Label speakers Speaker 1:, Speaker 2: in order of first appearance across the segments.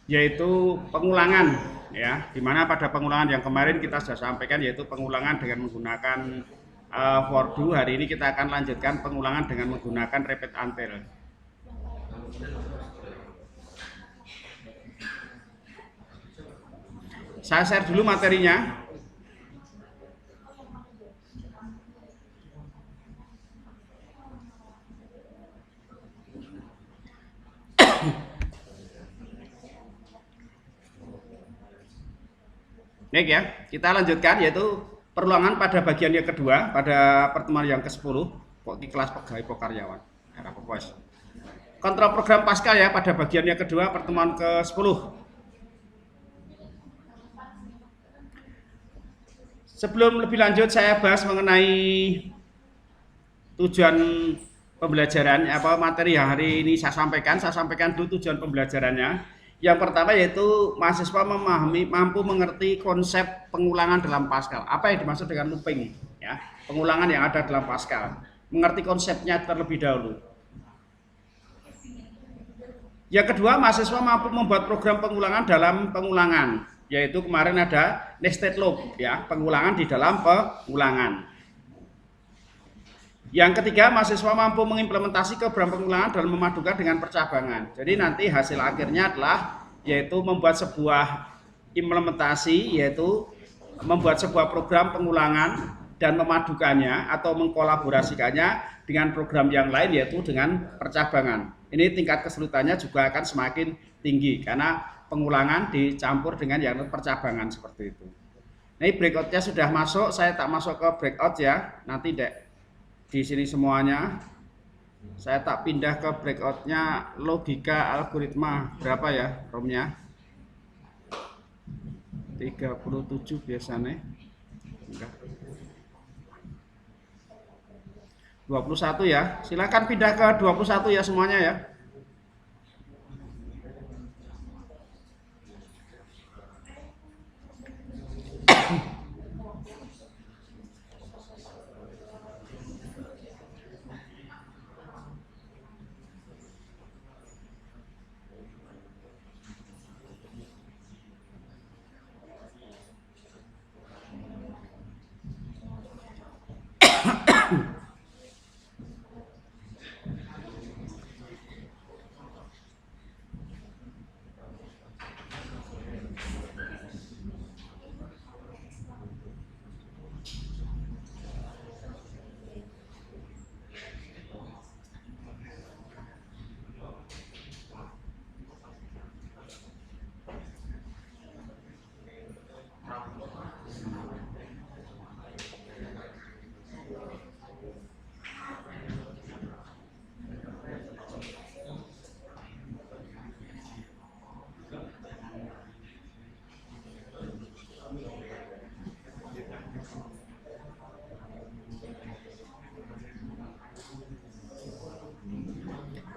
Speaker 1: yaitu pengulangan ya, dimana pada pengulangan yang kemarin kita sudah sampaikan yaitu pengulangan dengan menggunakan for do. Hari ini kita akan lanjutkan pengulangan dengan menggunakan repeat until. Saya share dulu materinya. Baik ya, kita lanjutkan yaitu perulangan pada bagian yang kedua pada pertemuan yang ke-10 di kelas pegawai pekaryawan era Pokos. Kontrol program Pascal ya pada bagian yang kedua pertemuan ke-10. Sebelum lebih lanjut saya bahas mengenai tujuan pembelajaran materi yang hari ini saya sampaikan dulu tujuan pembelajarannya. Yang pertama yaitu mahasiswa mampu mengerti konsep pengulangan dalam Pascal. Apa yang dimaksud dengan looping ya? Pengulangan yang ada dalam Pascal. Mengerti konsepnya terlebih dahulu. Yang kedua, mahasiswa mampu membuat program pengulangan dalam pengulangan, yaitu kemarin ada nested loop ya, pengulangan di dalam pengulangan. Yang ketiga, mahasiswa mampu mengimplementasi program pengulangan dan memadukan dengan percabangan. Jadi nanti hasil akhirnya adalah yaitu membuat sebuah implementasi, yaitu membuat sebuah program pengulangan dan memadukannya atau mengkolaborasikannya dengan program yang lain yaitu dengan percabangan. Ini tingkat kesulitannya juga akan semakin tinggi karena pengulangan dicampur dengan yang percabangan seperti itu. Ini breakoutnya sudah masuk, saya tak masuk ke breakout ya, nanti dek di sini semuanya. Saya tak pindah ke breakoutnya logika algoritma berapa ya romnya? 37 biasanya. Enggak. 21 ya. Silakan pindah ke 21 ya semuanya ya.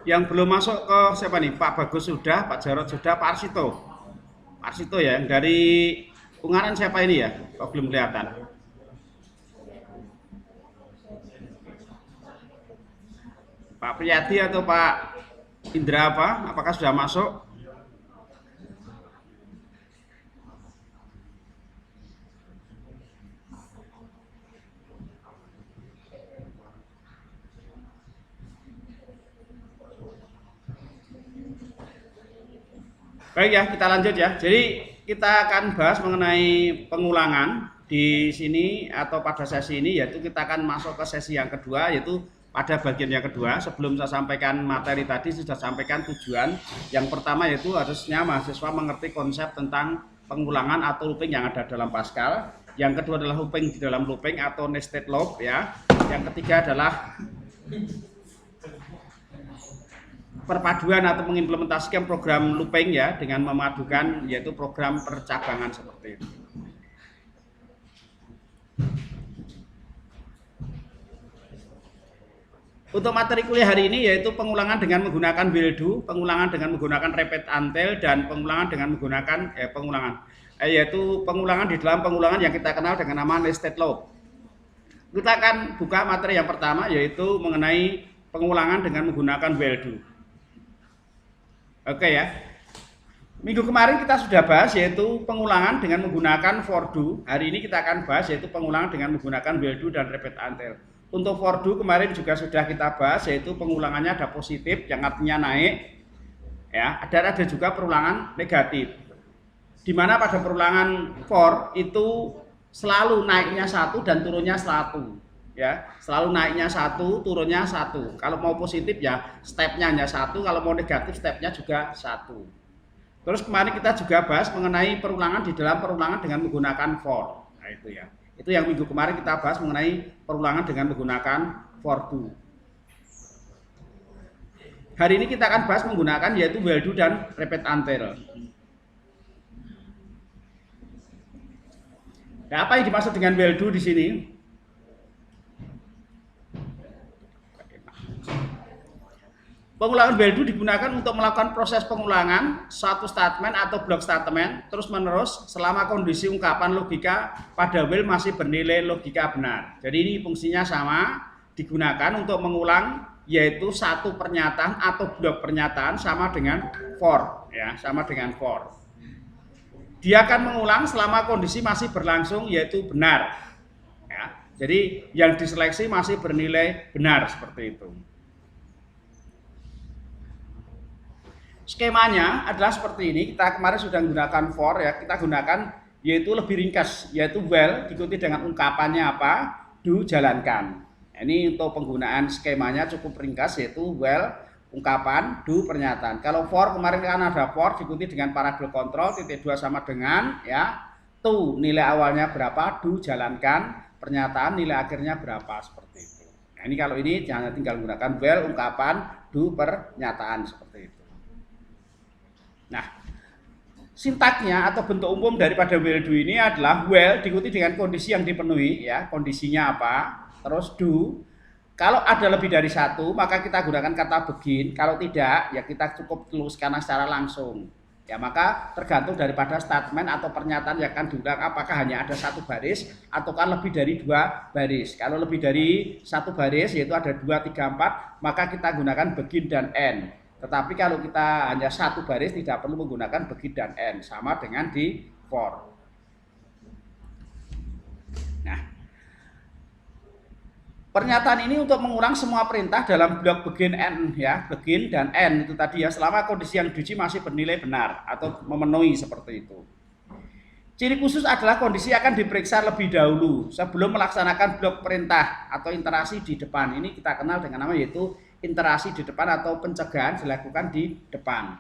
Speaker 1: Yang belum masuk ke siapa nih? Pak Bagus sudah, Pak Jarod sudah, Pak Arsito. Pak Arsito ya, yang dari Ungaran siapa ini ya? Kok belum kelihatan? Pak Priyadi atau Pak Indra apa? Apakah sudah masuk? Baik ya, kita lanjut ya. Jadi kita akan bahas mengenai pengulangan di sini atau pada sesi ini, yaitu kita akan masuk ke sesi yang kedua, yaitu pada bagian yang kedua. Sebelum saya sampaikan materi tadi, sudah sampaikan tujuan. Yang pertama yaitu harusnya mahasiswa mengerti konsep tentang pengulangan atau looping yang ada dalam Pascal. Yang kedua adalah looping di dalam looping atau nested loop ya. Yang ketiga adalah perpaduan atau mengimplementasikan program looping ya dengan memadukan yaitu program percabangan seperti itu. Untuk materi kuliah hari ini yaitu pengulangan dengan menggunakan will do, pengulangan dengan menggunakan repeat until, dan pengulangan dengan menggunakan yaitu pengulangan di dalam pengulangan yang kita kenal dengan nama nested loop. Kita akan buka materi yang pertama yaitu mengenai pengulangan dengan menggunakan will do. Oke ya. Minggu kemarin kita sudah bahas yaitu pengulangan dengan menggunakan for do. Hari ini kita akan bahas yaitu pengulangan dengan menggunakan will do dan repeat until. Untuk for do kemarin juga sudah kita bahas yaitu pengulangannya ada positif yang artinya naik, ya. Ada juga perulangan negatif. Di mana pada perulangan for itu selalu naiknya 1 dan turunnya 1, ya. Selalu naiknya 1, turunnya 1. Kalau mau positif ya stepnya hanya 1, kalau mau negatif stepnya juga 1. Terus kemarin kita juga bahas mengenai perulangan di dalam perulangan dengan menggunakan for. Nah itu ya. Itu yang minggu kemarin kita bahas mengenai perulangan dengan menggunakan for do. Hari ini kita akan bahas menggunakan yaitu will do dan repeat until. Nah, apa yang dimaksud dengan will do di sini? Pengulangan will do digunakan untuk melakukan proses pengulangan satu statement atau blok statement terus menerus selama kondisi ungkapan logika pada will masih bernilai logika benar. Jadi ini fungsinya sama, digunakan untuk mengulang yaitu satu pernyataan atau blok pernyataan sama dengan for, ya, sama dengan for. Dia akan mengulang selama kondisi masih berlangsung yaitu benar. Ya, jadi yang diseleksi masih bernilai benar seperti itu. Skemanya adalah seperti ini. Kita kemarin sudah menggunakan for, ya. Kita gunakan yaitu lebih ringkas, yaitu well diikuti dengan ungkapannya apa? Do, jalankan. Ini untuk penggunaan skemanya cukup ringkas, yaitu well ungkapan, do pernyataan. Kalau for kemarin kan ada for diikuti dengan parabel kontrol, titik 2 sama dengan ya to nilai awalnya berapa, do jalankan, pernyataan nilai akhirnya berapa seperti itu. Nah, ini kalau ini jangan tinggal menggunakan well ungkapan, do pernyataan seperti itu. Nah, sintaknya atau bentuk umum daripada will do ini adalah well diikuti dengan kondisi yang dipenuhi, ya, kondisinya apa, terus do. Kalau ada lebih dari satu, maka kita gunakan kata begin. Kalau tidak, ya kita cukup tuliskan secara langsung. Ya, maka tergantung daripada statement atau pernyataan yang akan diulang, apakah hanya ada satu baris ataukah lebih dari 2 baris. Kalau lebih dari 1 baris, yaitu ada 2, 3, 4, maka kita gunakan begin dan end. Tetapi kalau kita hanya 1 baris tidak perlu menggunakan begin dan end, sama dengan di for. Nah, pernyataan ini untuk mengulang semua perintah dalam blok begin and, ya, begin dan end itu tadi ya, selama kondisi yang diuji masih bernilai benar atau memenuhi seperti itu. Ciri khusus adalah kondisi akan diperiksa lebih dahulu sebelum melaksanakan blok perintah atau interaksi di depan. Ini kita kenal dengan nama yaitu interaksi di depan atau pencegahan dilakukan di depan.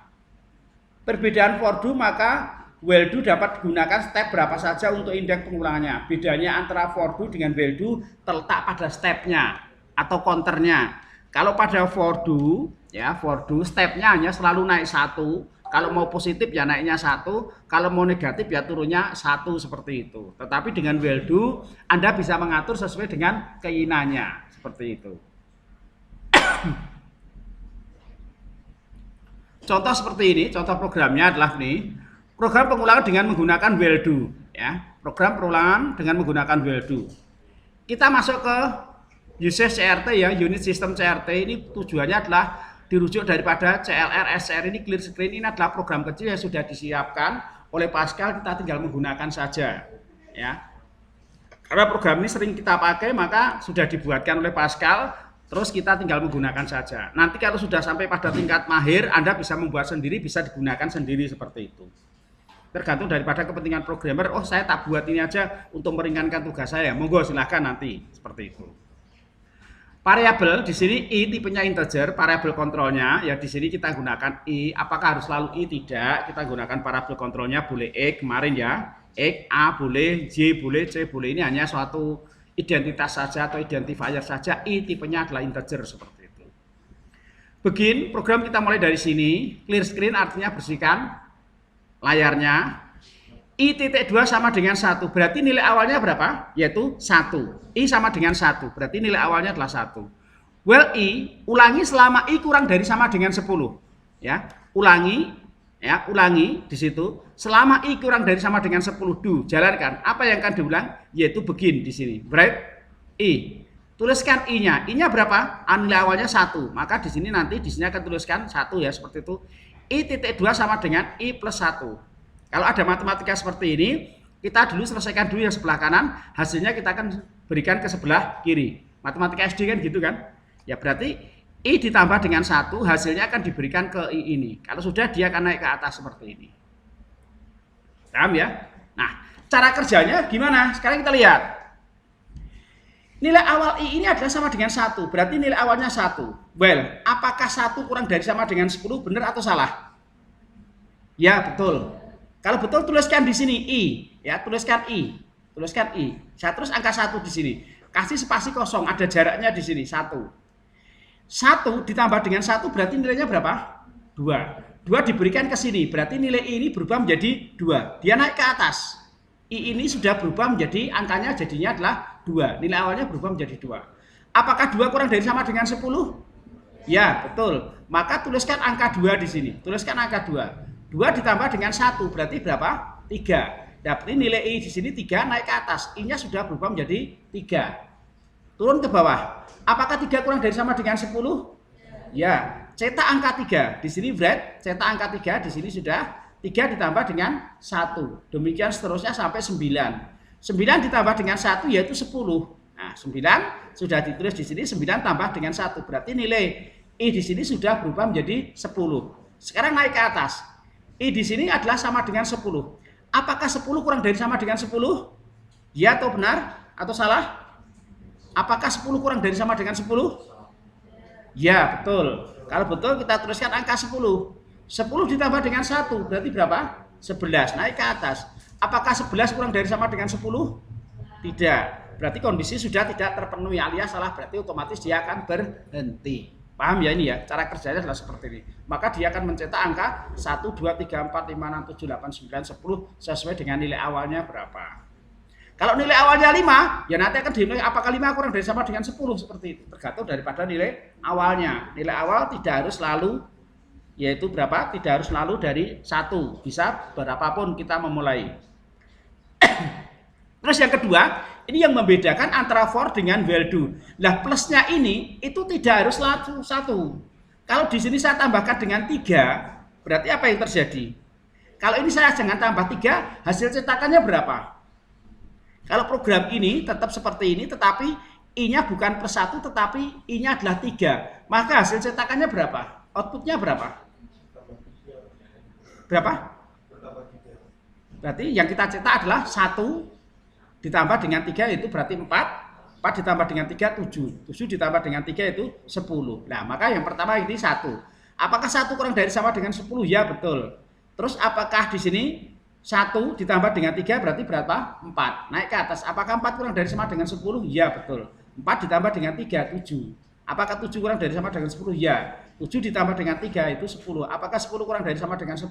Speaker 1: Perbedaan for do, maka will do dapat digunakan step berapa saja untuk indeks pengulangannya. Bedanya antara for do dengan will do terletak pada stepnya atau counternya. Kalau pada for do, ya, for do stepnya hanya selalu naik 1. Kalau mau positif ya naiknya 1, kalau mau negatif ya turunnya 1 seperti itu. Tetapi dengan will do Anda bisa mengatur sesuai dengan keinginannya seperti itu. Contoh seperti ini, contoh programnya adalah ini. Program pengulangan dengan menggunakan will do, ya. Program pengulangan dengan menggunakan will do. Kita masuk ke usage CRT, ya, unit system CRT. Ini tujuannya adalah dirujuk daripada CLR SR ini clear screen. Ini adalah program kecil yang sudah disiapkan oleh Pascal, kita tinggal menggunakan saja, ya. Karena program ini sering kita pakai, maka sudah dibuatkan oleh Pascal, terus kita tinggal menggunakan saja. Nanti kalau sudah sampai pada tingkat mahir, Anda bisa membuat sendiri, bisa digunakan sendiri seperti itu. Tergantung daripada kepentingan programmer. Oh, saya tak buat ini aja untuk meringankan tugas saya. Monggo silahkan nanti seperti itu. Variabel di sini i tipenya integer, variabel kontrolnya ya di sini kita gunakan i. Apakah harus selalu i? Tidak. Kita gunakan variabel kontrolnya boleh x kemarin ya. X, a boleh, y boleh, c boleh. Ini hanya suatu identitas saja atau identifier saja. I tipenya adalah integer seperti itu. Begin, program kita mulai dari sini. Clear screen artinya bersihkan layarnya. I.2 sama dengan 1, berarti nilai awalnya berapa? Yaitu 1. I sama dengan 1, berarti nilai awalnya adalah 1. Well, I, ulangi selama I kurang dari sama dengan 10. Ya, ulangi, ya, ulangi di situ. Selama I kurang dari sama dengan 10, do, jalankan. Apa yang akan diulang? Yaitu begin di sini. Write I. Tuliskan I-nya. I-nya berapa? Nilai awalnya 1. Maka di sini nanti di sini akan tuliskan 1 ya, seperti itu. I titik 2 sama dengan I plus 1. Kalau ada matematika seperti ini, kita dulu selesaikan dulu yang sebelah kanan, hasilnya kita akan berikan ke sebelah kiri. Matematika SD kan gitu kan? Ya berarti I ditambah dengan 1, hasilnya akan diberikan ke I ini. Kalau sudah, dia akan naik ke atas seperti ini. Paham ya? Nah, cara kerjanya gimana? Sekarang kita lihat. Nilai awal I ini adalah sama dengan 1, berarti nilai awalnya 1. Well, apakah 1 kurang dari sama dengan 10, benar atau salah? Ya, betul. Kalau betul, tuliskan di sini I, ya, tuliskan I. Tuliskan I. Saya terus angka 1 di sini. Kasih spasi kosong, ada jaraknya di sini, 1. 1 ditambah dengan 1 berarti nilainya berapa? 2. 2 diberikan ke sini, berarti nilai I ini berubah menjadi 2. Dia naik ke atas. I ini sudah berubah menjadi, angkanya jadinya adalah 2. Nilai awalnya berubah menjadi 2. Apakah 2 kurang dari sama dengan 10? Ya, betul. Maka tuliskan angka 2 di sini. Tuliskan angka 2. 2 ditambah dengan 1 berarti berapa? 3. Berarti nilai I di sini 3 naik ke atas. I-nya sudah berubah menjadi 3. Turun ke bawah. Apakah 3 kurang dari sama dengan 10? Ya, cetak angka 3. Di sini berat, cetak angka 3, di sini sudah 3 ditambah dengan 1. Demikian seterusnya sampai 9. 9 ditambah dengan 1 yaitu 10. Nah, 9 sudah ditulis di sini, 9 tambah dengan 1. Berarti nilai I di sini sudah berubah menjadi 10. Sekarang naik ke atas. I di sini adalah sama dengan 10. Apakah 10 kurang dari sama dengan 10? Ya atau benar? Atau salah? Apakah 10 kurang dari sama dengan 10? Ya, betul. Kalau betul kita tuliskan angka 10. 10 ditambah dengan 1 berarti berapa? 11, naik ke atas. Apakah 11 kurang dari sama dengan 10? Tidak. Berarti kondisi sudah tidak terpenuhi, alias salah, berarti otomatis dia akan berhenti. Paham ya ini ya? Cara kerjanya adalah seperti ini. Maka dia akan mencetak angka 1, 2, 3, 4, 5, 6, 7, 8, 9, 10 sesuai dengan nilai awalnya berapa. Kalau nilai awalnya 5, ya nanti akan dinilai apakah 5 kurang dari sama dengan 10 seperti itu. Tergantung daripada nilai awalnya. Nilai awal tidak harus selalu yaitu berapa? Tidak harus selalu dari 1. Bisa berapapun kita memulai. Terus yang kedua, ini yang membedakan antara for dengan will do. Nah, plusnya ini itu tidak harus selalu 1. Kalau di sini saya tambahkan dengan 3, berarti apa yang terjadi? Kalau ini saya jangan tambah 3, hasil cetakannya berapa? Kalau program ini tetap seperti ini, tetapi I-nya bukan per 1, tetapi I-nya adalah 3. Maka hasil cetakannya berapa? Outputnya berapa? Berapa? Berarti yang kita cetak adalah 1 ditambah dengan 3 itu berarti 4. 4 ditambah dengan 3, 7. 7 ditambah dengan 3 itu 10. Nah, maka yang pertama ini 1. Apakah 1 kurang dari sama dengan 10? Ya, betul. Terus apakah di sini 1 ditambah dengan 3 berarti berapa? 4. Naik ke atas. Apakah 4 kurang dari sama dengan 10? Ya, betul. 4 ditambah dengan 3, 7. Apakah 7 kurang dari sama dengan 10? Ya. 7 ditambah dengan 3 itu 10. Apakah 10 kurang dari sama dengan 10?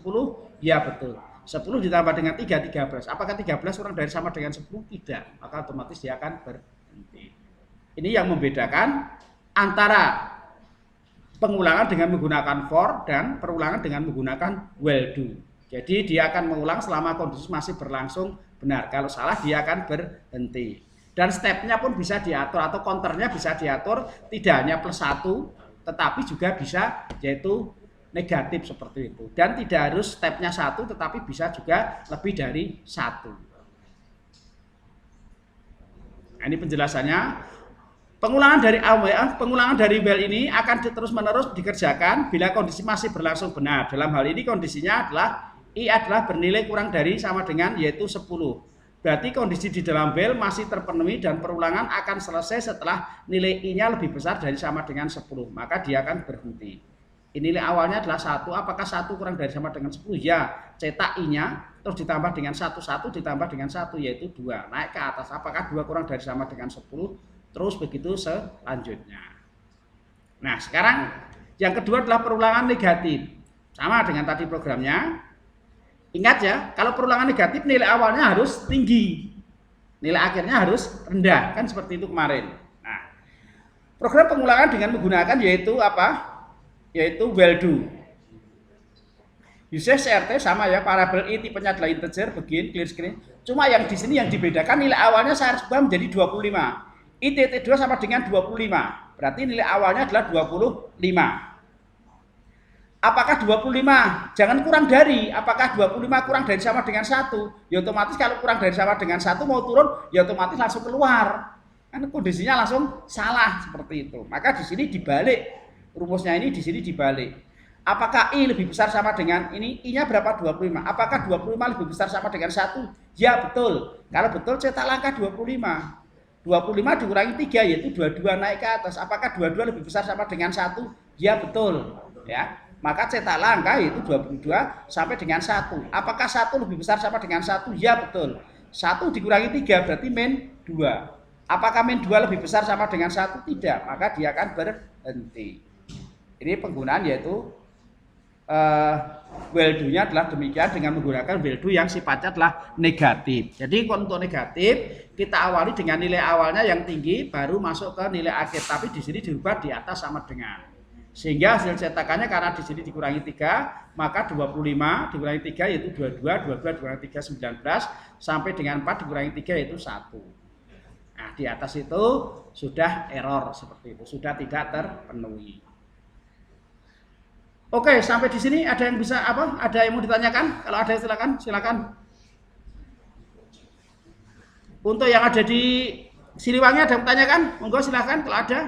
Speaker 1: Ya, betul. 10 ditambah dengan 3, 13. Apakah 13 kurang dari sama dengan 10? Tidak. Maka otomatis dia akan berhenti. Ini yang membedakan antara pengulangan dengan menggunakan for dan perulangan dengan menggunakan will do. Jadi dia akan mengulang selama kondisi masih berlangsung benar. Kalau salah dia akan berhenti. Dan stepnya pun bisa diatur atau counternya bisa diatur tidak hanya plus 1 tetapi juga bisa yaitu negatif seperti itu. Dan tidak harus stepnya 1 tetapi bisa juga lebih dari 1. Nah, ini penjelasannya. Pengulangan dari while ini akan terus-menerus dikerjakan bila kondisi masih berlangsung benar. Dalam hal ini kondisinya adalah I adalah bernilai kurang dari sama dengan yaitu 10. Berarti kondisi di dalam while masih terpenuhi dan perulangan akan selesai setelah nilai I-nya lebih besar dari sama dengan 10. Maka dia akan berhenti. Nilai awalnya adalah 1. Apakah 1 kurang dari sama dengan 10? Ya, cetak I-nya terus ditambah dengan 1 ditambah dengan 1 yaitu 2. Naik ke atas. Apakah 2 kurang dari sama dengan 10? Terus begitu selanjutnya. Nah, sekarang yang kedua adalah perulangan negatif. Sama dengan tadi programnya. Ingat ya, kalau perulangan negatif nilai awalnya harus tinggi. Nilai akhirnya harus rendah, kan seperti itu kemarin. Nah, program pengulangan dengan menggunakan yaitu apa? Yaitu will do. Usage CRT sama ya, variabel I tipenya adalah integer, begin, clear screen. Cuma yang di sini yang dibedakan nilai awalnya saya harus ubah menjadi 25. I titik 2 sama dengan 25. Berarti nilai awalnya adalah 25. apakah 25? Jangan kurang dari. Apakah 25 kurang dari sama dengan 1? Ya otomatis kalau kurang dari sama dengan 1 mau turun, ya otomatis langsung keluar. Kan kondisinya langsung salah seperti itu. Maka di sini dibalik. Rumusnya ini di sini dibalik. Apakah I lebih besar sama dengan ini? I-nya berapa? 25. Apakah 25 lebih besar sama dengan 1? Ya betul. Kalau betul cetak langkah 25. 25 dikurangi 3 yaitu 22 naik ke atas. Apakah 22 lebih besar sama dengan 1? Ya betul. Ya. Maka cetak langkah yaitu 22 sampai dengan 1. Apakah 1 lebih besar sama dengan 1? Ya betul. 1 dikurangi 3 berarti min 2. Apakah min 2 lebih besar sama dengan 1? Tidak. Maka dia akan berhenti. Ini penggunaan yaitu will do-nya adalah demikian dengan menggunakan will do yang sifatnya adalah negatif. Jadi untuk negatif kita awali dengan nilai awalnya yang tinggi baru masuk ke nilai akhir. Tapi di sini dirubah di atas sama dengan. Sehingga hasil cetakannya karena di sini dikurangi 3, maka 25 dikurangi 3 yaitu 22, 22 dikurangi 3 19 sampai dengan 4 dikurangi 3 yaitu 1. Nah, di atas itu sudah error seperti itu, sudah tidak terpenuhi. Oke, sampai di sini ada yang bisa apa? Ada yang mau ditanyakan? Kalau ada silakan, silakan. Untuk yang ada di Siliwangi ada yang ditanyakan? Monggo silakan kalau ada.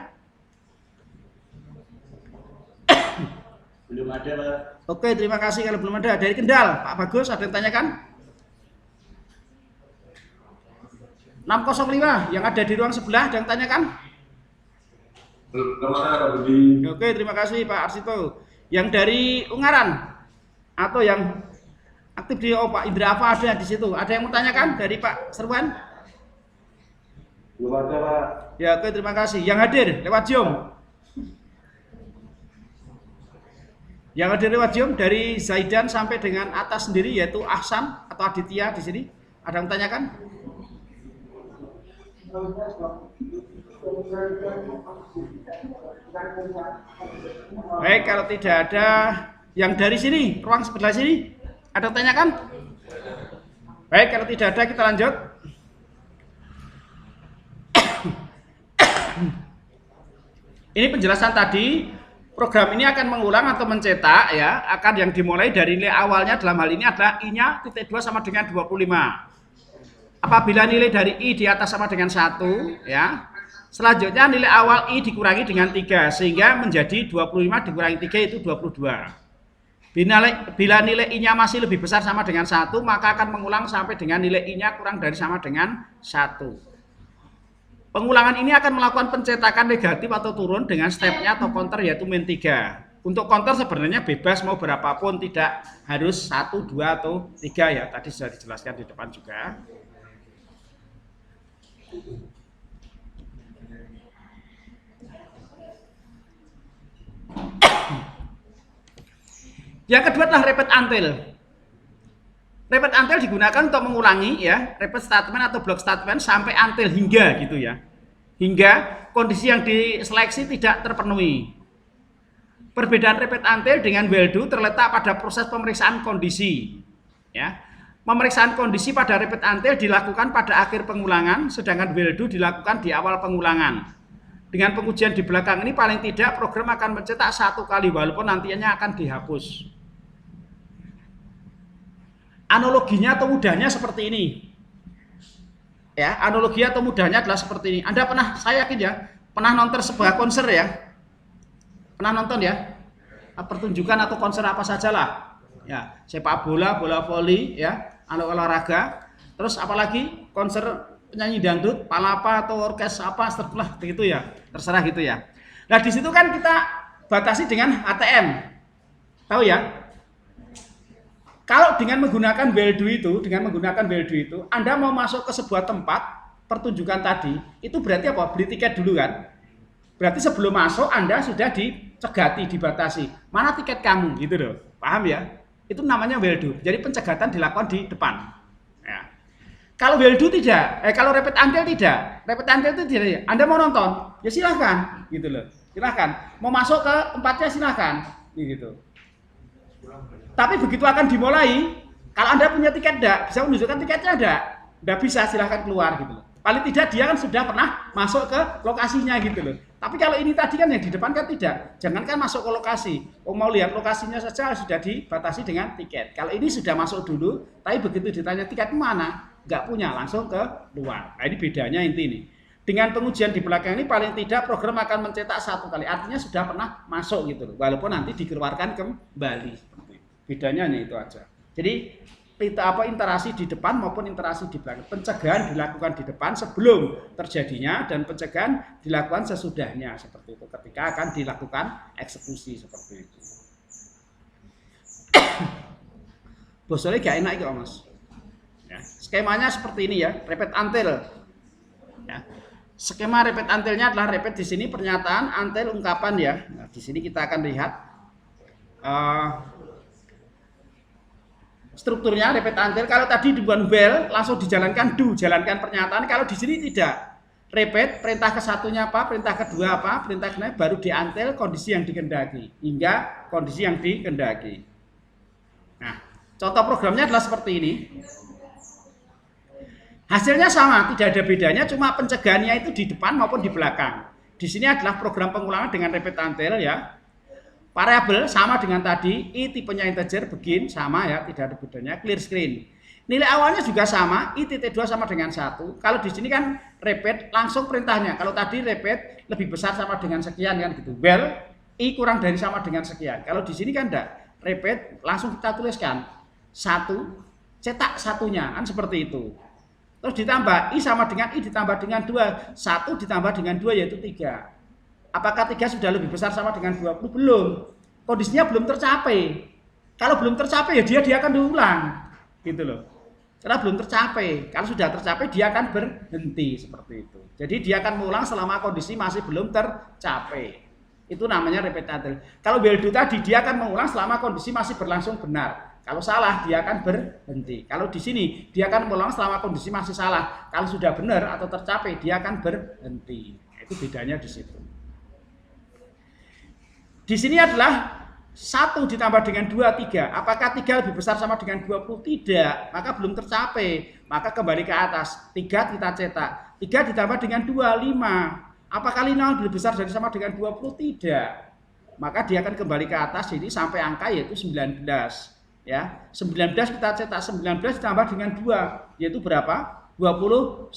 Speaker 2: Belum ada, Pak.
Speaker 1: Oke, terima kasih kalau belum ada. Dari Kendal, Pak Bagus ada yang ditanyakan? 605 yang ada di ruang sebelah ada yang ditanyakan? Oke, terima kasih Pak Arsito. Yang dari Ungaran atau yang aktif di Pak Indra apa ada di situ? Ada yang mau tanyakan dari Pak Serwan?
Speaker 2: Belum ada, Pak.
Speaker 1: Ya, oke, terima kasih. Yang hadir lewat Zoom. Yang hadir lewat Zoom dari Zaidan sampai dengan atas sendiri yaitu Ahsan atau Aditya di sini. Ada yang tanyakan? Baik, kalau tidak ada yang dari sini, ruang sebelah sini, ada yang tanyakan? Baik, kalau tidak ada kita lanjut. Ini penjelasan tadi. Program ini akan mengulang atau mencetak ya, akan yang dimulai dari nilai awalnya dalam hal ini adalah I-nya titik 2 sama dengan 25. Apabila nilai dari I di atas sama dengan 1 ya. Selanjutnya nilai awal I dikurangi dengan 3 sehingga menjadi 25 dikurangi 3 itu 22. Bila nilai I-nya masih lebih besar sama dengan 1 maka akan mengulang sampai dengan nilai I-nya kurang dari sama dengan 1. Pengulangan ini akan melakukan pencetakan negatif atau turun dengan stepnya atau counter yaitu min 3. Untuk counter sebenarnya bebas mau berapapun, tidak harus 1, 2, atau 3 ya. Tadi sudah dijelaskan di depan juga. Yang kedua adalah repeat until. Repeat until digunakan untuk mengulangi ya, repeat statement atau block statement sampai until hingga gitu ya. Hingga kondisi yang diseleksi tidak terpenuhi. Perbedaan repeat until dengan while do terletak pada proses pemeriksaan kondisi. Ya. Pemeriksaan kondisi pada repeat until dilakukan pada akhir pengulangan, sedangkan while do dilakukan di awal pengulangan. Dengan pengujian di belakang ini paling tidak program akan mencetak 1 kali walaupun nantinya akan dihapus. Analoginya atau mudahnya seperti ini. Ya, analogi atau mudahnya adalah seperti ini. Anda pernah, saya yakin ya, pernah nonton sebuah konser ya? Pernah nonton ya? Pertunjukan atau konser apa sajalah. Ya, sepak bola, bola voli, ya, olahraga. Terus apalagi konser penyanyi dangdut, palapa atau orkes apa, setelah begitu ya. Terserah gitu ya. Nah, di situ kan kita batasi dengan ATM. Tahu ya? Kalau dengan menggunakan while do itu, Anda mau masuk ke sebuah tempat pertunjukan tadi, itu berarti apa? Beli tiket dulu kan? Berarti sebelum masuk Anda sudah dicegati, dibatasi. Mana tiket kamu? Gitu loh. Paham ya? Itu namanya while do. Jadi pencegatan dilakukan di depan. Ya. Kalau while do tidak, kalau repeat until tidak. Repeat until itu tidak. Anda mau nonton? Ya silahkan. Gitu loh. Silahkan. Mau masuk ke tempatnya silahkan. Gitu. Tapi begitu akan dimulai, kalau Anda punya tiket enggak, bisa menunjukkan tiketnya enggak bisa silahkan keluar gitu loh. Paling tidak dia kan sudah pernah masuk ke lokasinya gitu loh. Tapi kalau ini tadi kan yang di depan kan tidak. Jangankan masuk ke lokasi. Mau lihat lokasinya saja sudah dibatasi dengan tiket. Kalau ini sudah masuk dulu, tapi begitu ditanya tiket mana, nggak punya, langsung ke luar. Nah, ini bedanya inti ini. Dengan pengujian di belakang ini paling tidak program akan mencetak 1 kali. Artinya sudah pernah masuk gitu loh. Walaupun nanti dikeluarkan kembali. Bedanya hanya itu aja. Jadi interaksi di depan maupun interaksi di belakang. Pencegahan dilakukan di depan sebelum terjadinya dan pencegahan dilakukan sesudahnya seperti itu. Ketika akan dilakukan eksekusi seperti itu. Bosolnya gak enak kok Mas. Ya, skemanya seperti ini ya, repeat until. Ya. Skema repeat until-nya adalah repeat di sini pernyataan, until ungkapan ya. Nah, di sini kita akan lihat strukturnya repeat until. Kalau tadi di one well langsung dijalankan do, jalankan pernyataan. Kalau di sini tidak. Repeat, perintah ke satunya apa, perintah kedua apa, perintah kedua baru di until kondisi yang dikehendaki hingga kondisi yang dikehendaki. Nah, contoh programnya adalah seperti ini. Hasilnya sama, tidak ada bedanya, cuma pencegahannya itu di depan maupun di belakang. Di sini adalah program pengulangan dengan repeat until ya. Variabel sama dengan tadi, i tipenya integer, begin sama ya, tidak ada bedanya, clear screen. Nilai awalnya juga sama, i titik 2 sama dengan 1. Kalau di sini kan repeat langsung perintahnya. Kalau tadi repeat lebih besar sama dengan sekian kan gitu. Well, i kurang dari sama dengan sekian. Kalau di sini kan enggak, repeat langsung kita tuliskan 1 cetak satunya kan seperti itu. Terus ditambah i sama dengan i ditambah dengan 2, 1 ditambah dengan 2 yaitu 3. Apakah 3 sudah lebih besar sama dengan 20? Belum. Kondisinya belum tercapai. Kalau belum tercapai ya dia akan diulang. Gitu loh. Karena belum tercapai. Kalau sudah tercapai dia akan berhenti seperti itu. Jadi dia akan mengulang selama kondisi masih belum tercapai. Itu namanya repeat until. Kalau while do tadi dia akan mengulang selama kondisi masih berlangsung benar. Kalau salah dia akan berhenti. Kalau di sini dia akan mengulang selama kondisi masih salah. Kalau sudah benar atau tercapai dia akan berhenti. Itu bedanya di situ. Di sini adalah 1 ditambah dengan 2, 3. Apakah 3 lebih besar sama dengan 20? Tidak. Maka belum tercapai. Maka kembali ke atas. 3 kita cetak. 3 ditambah dengan 2, 5. Apakah 5 lebih besar dari sama dengan 20? Tidak. Maka dia akan kembali ke atas ini sampai angka yaitu 19. Ya, 19 kita cetak. 19 ditambah dengan 2. Yaitu berapa? 21.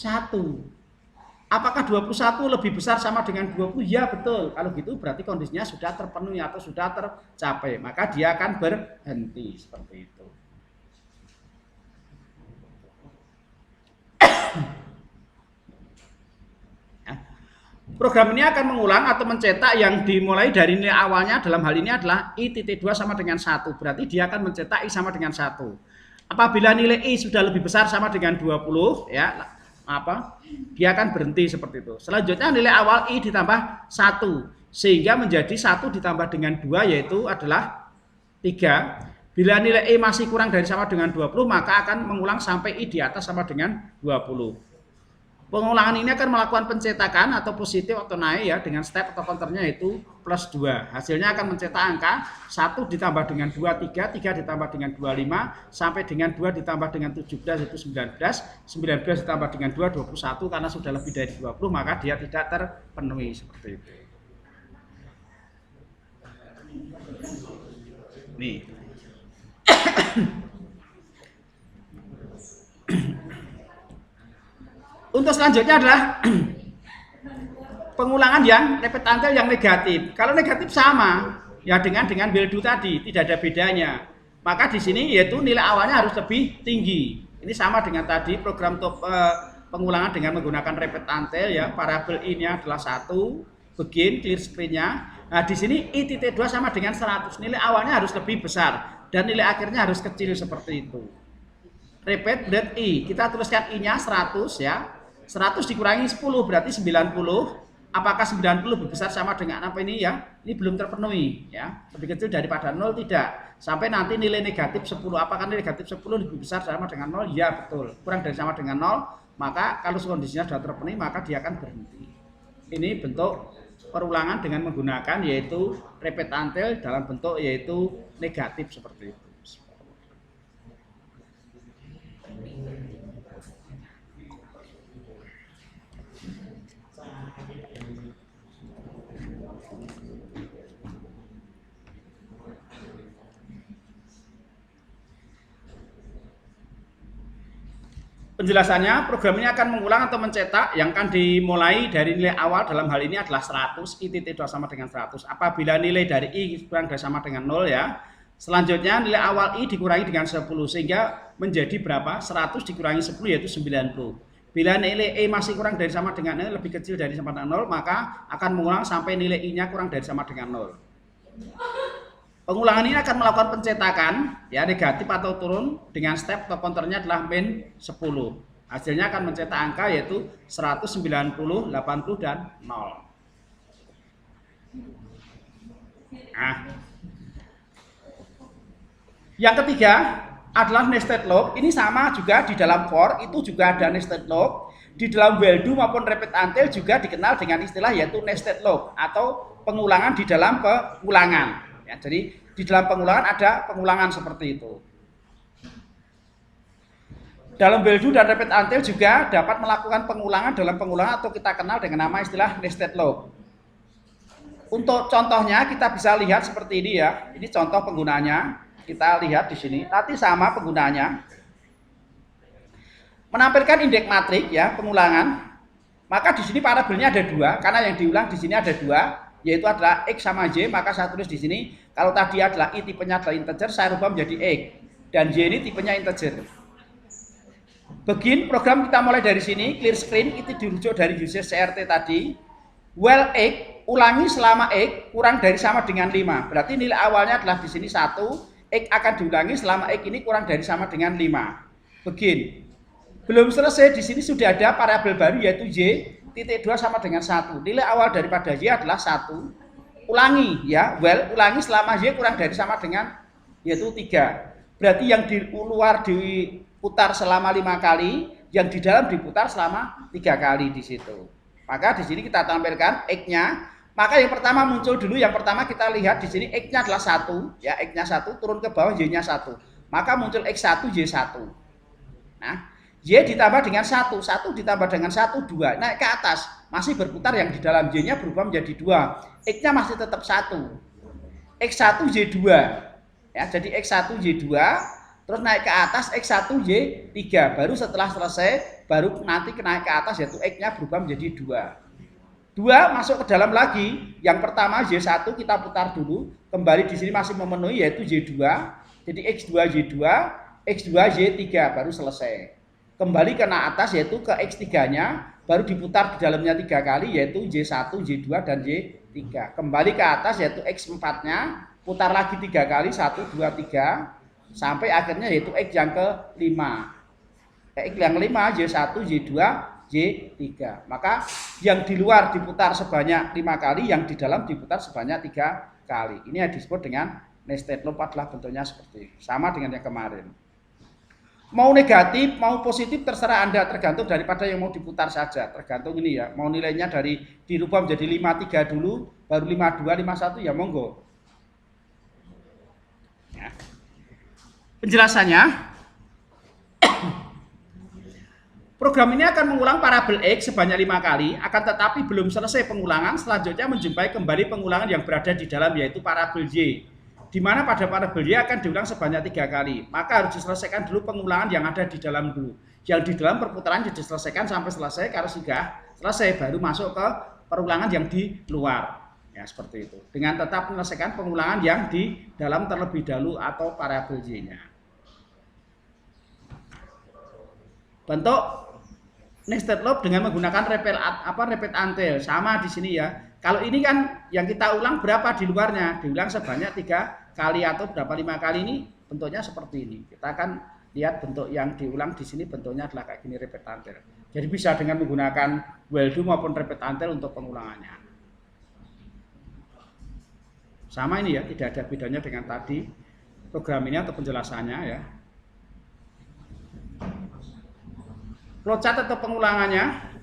Speaker 1: Apakah 21 lebih besar sama dengan 20? Ya betul. Kalau gitu berarti kondisinya sudah terpenuhi atau sudah tercapai. Maka dia akan berhenti seperti itu. Program ini akan mengulang atau mencetak yang dimulai dari nilai awalnya dalam hal ini adalah i titik 2 sama dengan 1. Berarti dia akan mencetak i sama dengan 1. Apabila nilai i sudah lebih besar sama dengan 20 ya, dia akan berhenti seperti itu. Selanjutnya nilai awal i ditambah 1 sehingga menjadi 1 ditambah dengan 2 yaitu adalah 3. Bila nilai i masih kurang dari sama dengan 20 maka akan mengulang sampai i di atas sama dengan 20. Pengulangan ini akan melakukan pencetakan atau positif atau naik ya dengan step atau counternya yaitu plus 2. Hasilnya akan mencetak angka 1 ditambah dengan 2, 3, 3 ditambah dengan 2, 5, sampai dengan 2 ditambah dengan 17 itu 19, 19 ditambah dengan 2, 21 karena sudah lebih dari 20 maka dia tidak terpenuhi seperti itu. Nih. Untuk selanjutnya adalah pengulangan yang repeat until yang negatif. Kalau negatif sama ya dengan will do tadi, tidak ada bedanya. Maka di sini yaitu nilai awalnya harus lebih tinggi. Ini sama dengan tadi program pengulangan dengan menggunakan repeat until ya. Variabel ini adalah 1, begin clear screen-nya. Nah, di sini i titik 2 sama dengan 100. Nilai awalnya harus lebih besar dan nilai akhirnya harus kecil seperti itu. Repeat bread i. Kita tuliskan i-nya 100 ya. 100 dikurangi 10 berarti 90. Apakah 90 lebih besar sama dengan apa ini ya? Ini belum terpenuhi ya. Lebih kecil daripada 0 tidak. Sampai nanti nilai negatif 10. Apakah nilai negatif 10 lebih besar sama dengan 0? Ya betul. Kurang dari sama dengan 0, maka kalau kondisinya sudah terpenuhi maka dia akan berhenti. Ini bentuk perulangan dengan menggunakan yaitu repeat until dalam bentuk yaitu negatif seperti itu. Penjelasannya, program ini akan mengulang atau mencetak yang akan dimulai dari nilai awal dalam hal ini adalah 100, I titik 2 sama dengan 100. Apabila nilai dari I kurang dari sama dengan 0 ya. Selanjutnya nilai awal I dikurangi dengan 10 sehingga menjadi berapa? 100 dikurangi 10 yaitu 90. Bila nilai E masih kurang dari sama dengan 0, lebih kecil dari sama dengan 0, maka akan mengulang sampai nilai I-nya kurang dari sama dengan 0. Pengulangan ini akan melakukan pencetakan ya negatif atau turun dengan step atau counternya adalah min 10. Hasilnya akan mencetak angka yaitu 190, 80 dan 0. Nah, yang ketiga adalah nested loop. Ini sama juga di dalam for itu juga ada nested loop. Di dalam while do maupun repeat until juga dikenal dengan istilah yaitu nested loop atau pengulangan di dalam pengulangan. Ya, jadi di dalam pengulangan ada pengulangan seperti itu. Dalam while do dan repeat until juga dapat melakukan pengulangan dalam pengulangan atau kita kenal dengan nama istilah nested loop. Untuk contohnya kita bisa lihat seperti ini ya. Ini contoh penggunanya. Kita lihat di sini. Nanti sama penggunanya. Menampilkan indeks matrik ya pengulangan. Maka di sini parabelnya ada 2 karena yang diulang di sini ada 2. Yaitu adalah X sama Y, maka saya tulis di sini kalau tadi adalah I tipenya adalah integer, saya rubah menjadi X dan Y ini tipenya integer. Begin program kita mulai dari sini, clear screen itu dirujuk dari user CRT tadi. While X ulangi selama X kurang dari sama dengan 5. Berarti nilai awalnya adalah di sini 1, X akan diulangi selama X ini kurang dari sama dengan 5. Begin. Belum selesai di sini sudah ada variabel baru yaitu Y titik 2 sama dengan 1. Nilai awal daripada Y adalah 1. Ulangi ya, well ulangi selama Y kurang dari sama dengan yaitu 3. Berarti yang di luar diputar selama 5 kali, yang di dalam diputar selama 3 kali di situ. Maka di sini kita tampilkan X-nya. Maka yang pertama muncul dulu, yang pertama kita lihat di sini X-nya adalah 1, ya X-nya 1, turun ke bawah Y-nya 1. Maka muncul X1 Y1. Nah, Y ditambah dengan 1, 1 ditambah dengan 1, 2. Naik ke atas, masih berputar yang di dalam Y-nya berubah menjadi 2. X-nya masih tetap 1. X1 Y2. Ya, jadi X1 Y2, terus naik ke atas X1 Y3. Baru setelah selesai, baru nanti naik ke atas yaitu X-nya berubah menjadi 2. 2 masuk ke dalam lagi. Yang pertama Y1 kita putar dulu, kembali di sini masih memenuhi yaitu Y2. Jadi X2 Y2, X2 Y3 baru selesai. Kembali ke atas yaitu ke X3-nya, baru diputar di dalamnya 3 kali yaitu Y1, Y2 dan Y3. Kembali ke atas yaitu X4-nya, putar lagi 3 kali 1 2 3 sampai akhirnya yaitu X yang ke-5. X yang 5 Y1, Y2, Y3. Maka yang di luar diputar sebanyak 5 kali, yang di dalam diputar sebanyak 3 kali. Ini yang disebut dengan nested loop adalah bentuknya seperti ini. Sama dengan yang kemarin. Mau negatif, mau positif terserah Anda, tergantung daripada yang mau diputar saja. Tergantung ini ya, mau nilainya dari dirubah menjadi 53 dulu, baru 52, 51 ya monggo. Ya. Penjelasannya, program ini akan mengulang parabel X sebanyak 5 kali, akan tetapi belum selesai pengulangan, selanjutnya menjumpai kembali pengulangan yang berada di dalam yaitu parabel Y. Di mana pada parabel Y akan diulang sebanyak 3 kali. Maka harus diselesaikan dulu pengulangan yang ada di dalam dulu. Yang di dalam perputaran diselesaikan sampai selesai, kalau sudah selesai baru masuk ke pengulangan yang di luar. Ya seperti itu. Dengan tetap menyelesaikan pengulangan yang di dalam terlebih dahulu atau parabel Y-nya. Bentuk nested loop dengan menggunakan repeat until sama di sini ya. Kalau ini kan yang kita ulang berapa di luarnya? Diulang sebanyak 3 kali atau berapa 5 kali, ini bentuknya seperti ini. Kita akan lihat bentuk yang diulang di sini bentuknya adalah kayak gini repeat until. Jadi bisa dengan menggunakan while do maupun repeat until untuk pengulangannya. Sama ini ya, tidak ada bedanya dengan tadi program ini atau penjelasannya ya. Flowchart atau pengulangannya.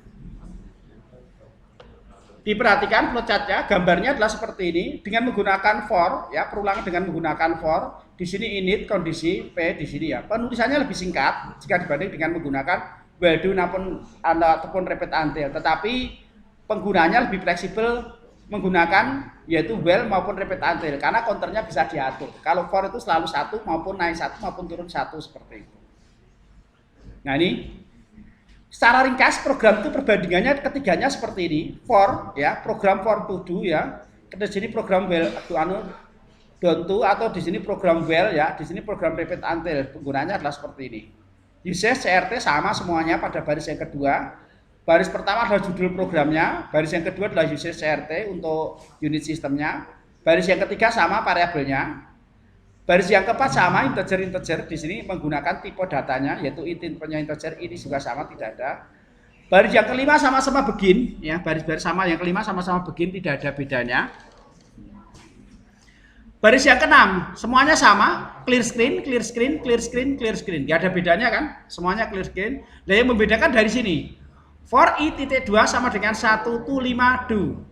Speaker 1: Diperhatikan flowchartnya, gambarnya adalah seperti ini dengan menggunakan for ya, perulangan dengan menggunakan for. Di sini init kondisi P di sini ya. Penulisannya lebih singkat jika dibanding dengan menggunakan while do ataupun repeat until. Tetapi penggunanya lebih fleksibel menggunakan yaitu while maupun repeat until karena counternya bisa diatur. Kalau for itu selalu 1 maupun naik 1 maupun turun 1 seperti itu. Nah ini Secara ringkas program itu perbandingannya ketiganya seperti ini. For ya, program for to do ya. Di sini program well don't to atau di sini program well ya, di sini program repeat until. Penggunanya adalah seperti ini. Usage CRT sama semuanya pada baris yang kedua. Baris pertama adalah judul programnya, baris yang kedua adalah usage CRT untuk unit sistemnya. Baris yang ketiga sama variabelnya. Baris yang keempat sama integer. Di sini menggunakan tipe datanya yaitu tipenya integer, ini juga sama tidak ada. Baris yang kelima sama-sama begin ya, baris-baris sama yang kelima sama-sama begin, tidak ada bedanya. Baris yang keenam semuanya sama, clear screen. Gak ada bedanya kan? Semuanya clear screen. Nah, yang membedakan dari sini. For i.2 sama dengan 1 to 5 do.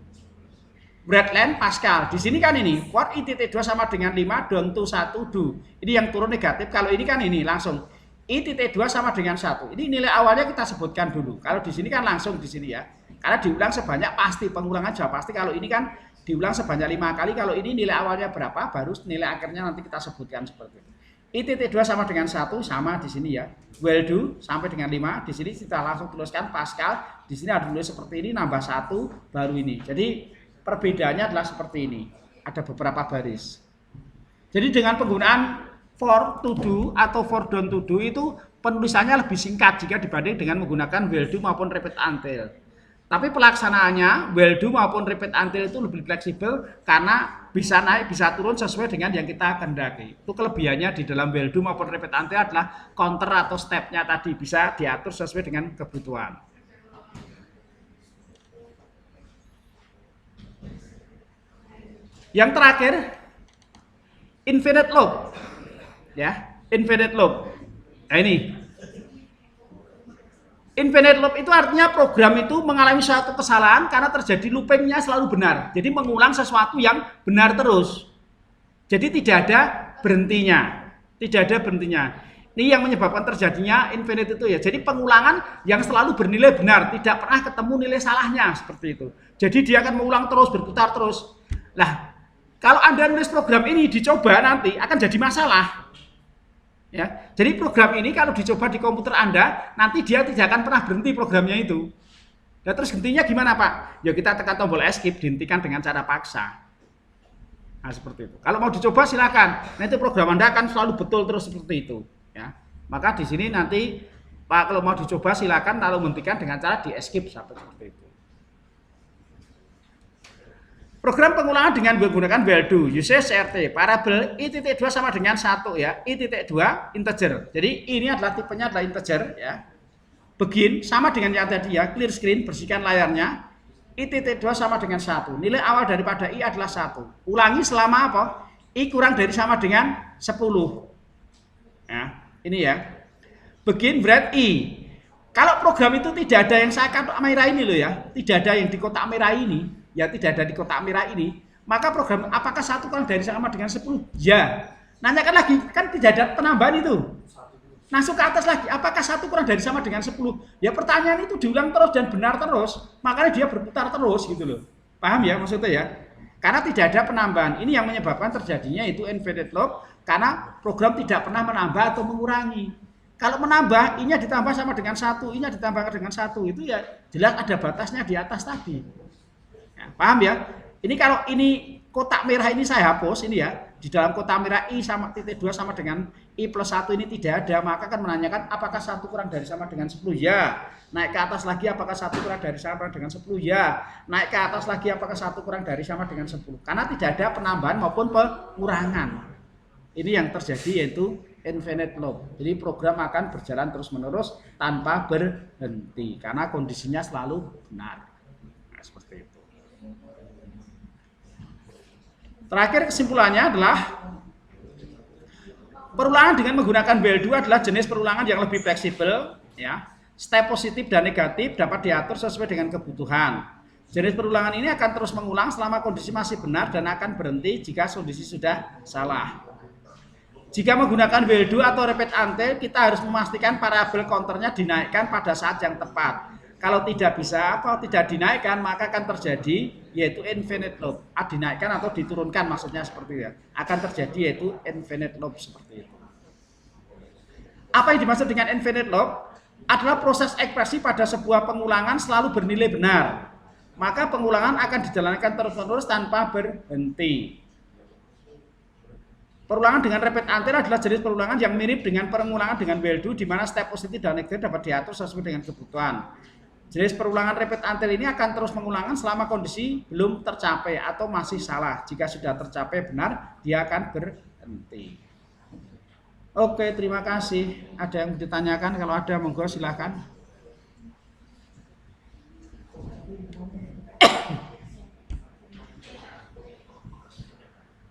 Speaker 1: Breadline Pascal. Di sini kan ini for i.2 sama dengan 5 don't to 1 do. Ini yang turun negatif. Kalau ini kan ini langsung i.2 sama dengan 1. Ini nilai awalnya kita sebutkan dulu. Kalau di sini kan langsung di sini ya. Karena diulang sebanyak pasti, pengulangan jawab pasti. Kalau ini kan diulang sebanyak 5 kali. Kalau ini nilai awalnya berapa, baru nilai akhirnya nanti kita sebutkan seperti itu. i.2 sama dengan 1 sama di sini ya. Will do sampai dengan 5. Di sini kita langsung tuliskan Pascal. Di sini ada tulis seperti ini, nambah 1 baru ini. Jadi perbedaannya adalah seperti ini. Ada beberapa baris. Jadi dengan penggunaan for to do atau for don't to do itu penulisannya lebih singkat jika dibanding dengan menggunakan will do maupun repeat until. Tapi pelaksanaannya will do maupun repeat until itu lebih fleksibel karena bisa naik bisa turun sesuai dengan yang kita kehendaki. Itu kelebihannya di dalam will do maupun repeat until adalah counter atau stepnya tadi bisa diatur sesuai dengan kebutuhan. Yang terakhir, infinite loop, ya, infinite loop. Nah ini, infinite loop itu artinya program itu mengalami suatu kesalahan karena terjadi loopingnya selalu benar. Jadi mengulang sesuatu yang benar terus. Jadi tidak ada berhentinya, Ini yang menyebabkan terjadinya infinite itu ya. Jadi pengulangan yang selalu bernilai benar, tidak pernah ketemu nilai salahnya seperti itu. Jadi dia akan mengulang terus, berputar terus. Lah, kalau Anda nulis program ini dicoba nanti akan jadi masalah. Ya. Jadi program ini kalau dicoba di komputer Anda, nanti dia tidak akan pernah berhenti programnya itu. Dan terus hentinya gimana, Pak? Ya kita tekan tombol escape, dihentikan dengan cara paksa. Nah, seperti itu. Kalau mau dicoba silakan. Nanti program Anda akan selalu betul terus seperti itu, ya. Maka di sini nanti Pak kalau mau dicoba silakan lalu menghentikan dengan cara di escape seperti itu. Program pengulangan dengan menggunakan will do, usage CRT, variabel i.2 sama dengan 1 ya, i.2 integer. Jadi ini adalah tipenya adalah integer ya. Begin sama dengan yang tadi ya, clear screen, bersihkan layarnya. i.2 sama dengan 1. Nilai awal daripada i adalah 1. Ulangi selama apa? I kurang dari sama dengan 10. Ya, ini ya. Begin bread i. Kalau program itu tidak ada yang saya kotak merah ini loh ya, tidak ada yang di kotak merah ini. Ya tidak ada di kotak merah ini, maka program apakah 1 kurang dari sama dengan 10? Ya. Nanyakan lagi, kan tidak ada penambahan itu. Langsung ke atas lagi, apakah 1 kurang dari sama dengan 10? Ya pertanyaan itu diulang terus dan benar terus, makanya dia berputar terus gitu loh. Paham ya maksudnya ya? Karena tidak ada penambahan. Ini yang menyebabkan terjadinya itu infinite loop karena program tidak pernah menambah atau mengurangi. Kalau menambah, I-nya ditambah sama dengan 1, I-nya ditambah dengan 1, itu ya jelas ada batasnya di atas tadi. Paham ya? Ini kalau ini kotak merah ini saya hapus ini ya. Di dalam kotak merah I sama titik 2 sama dengan I plus 1 ini tidak ada, maka akan menanyakan apakah 1 kurang dari sama dengan 10? Ya. Naik ke atas lagi apakah 1 kurang dari sama dengan 10? Ya. Naik ke atas lagi apakah 1 kurang dari sama dengan 10? Karena tidak ada penambahan maupun pengurangan. Ini yang terjadi yaitu infinite loop. Jadi program akan berjalan terus-menerus tanpa berhenti karena kondisinya selalu benar. Nah, seperti itu. Terakhir kesimpulannya adalah perulangan dengan menggunakan will do adalah jenis perulangan yang lebih fleksibel ya. Step positif dan negatif dapat diatur sesuai dengan kebutuhan. Jenis perulangan ini akan terus mengulang selama kondisi masih benar dan akan berhenti jika kondisi sudah salah. Jika menggunakan will do atau repeat until, kita harus memastikan variabel counternya dinaikkan pada saat yang tepat. Kalau tidak bisa atau tidak dinaikkan, maka akan terjadi yaitu infinite loop. Dinaikkan atau diturunkan maksudnya seperti itu. Akan terjadi yaitu infinite loop seperti itu. Apa yang dimaksud dengan infinite loop? adalah proses ekspresi pada sebuah pengulangan selalu bernilai benar. Maka pengulangan akan dijalankan terus-menerus tanpa berhenti. Perulangan dengan repeat until adalah jenis perulangan yang mirip dengan pengulangan dengan while do, di mana step positif dan negatif dapat diatur sesuai dengan kebutuhan. Jenis perulangan repeat until ini akan terus mengulangan selama kondisi belum tercapai atau masih salah. Jika sudah tercapai benar, dia akan berhenti. Oke, terima kasih. Ada yang ditanyakan? Kalau ada, monggo silakan.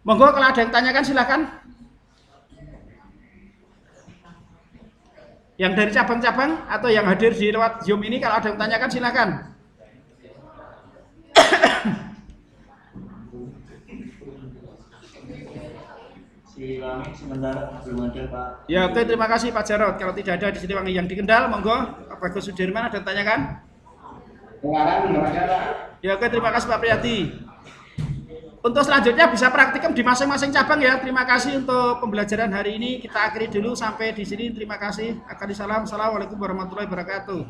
Speaker 1: Monggo kalau ada yang tanyakan silakan. Yang dari cabang-cabang atau yang hadir di lewat Zoom ini kalau ada yang tanyakan silakan.
Speaker 3: Silakan sementara belum ada Pak.
Speaker 1: Ya oke, terima kasih Pak Jarod. Kalau tidak ada di sini yang di Kendal, monggo Pak Bagus Sudirman ada yang tanyakan?
Speaker 2: Sekarang nggak ada Pak.
Speaker 1: Ya oke, terima kasih Pak Priyadi. Untuk selanjutnya bisa praktikum di masing-masing cabang ya. Terima kasih untuk pembelajaran hari ini. Kita akhiri dulu sampai di sini. Terima kasih. Assalamualaikum warahmatullahi wabarakatuh.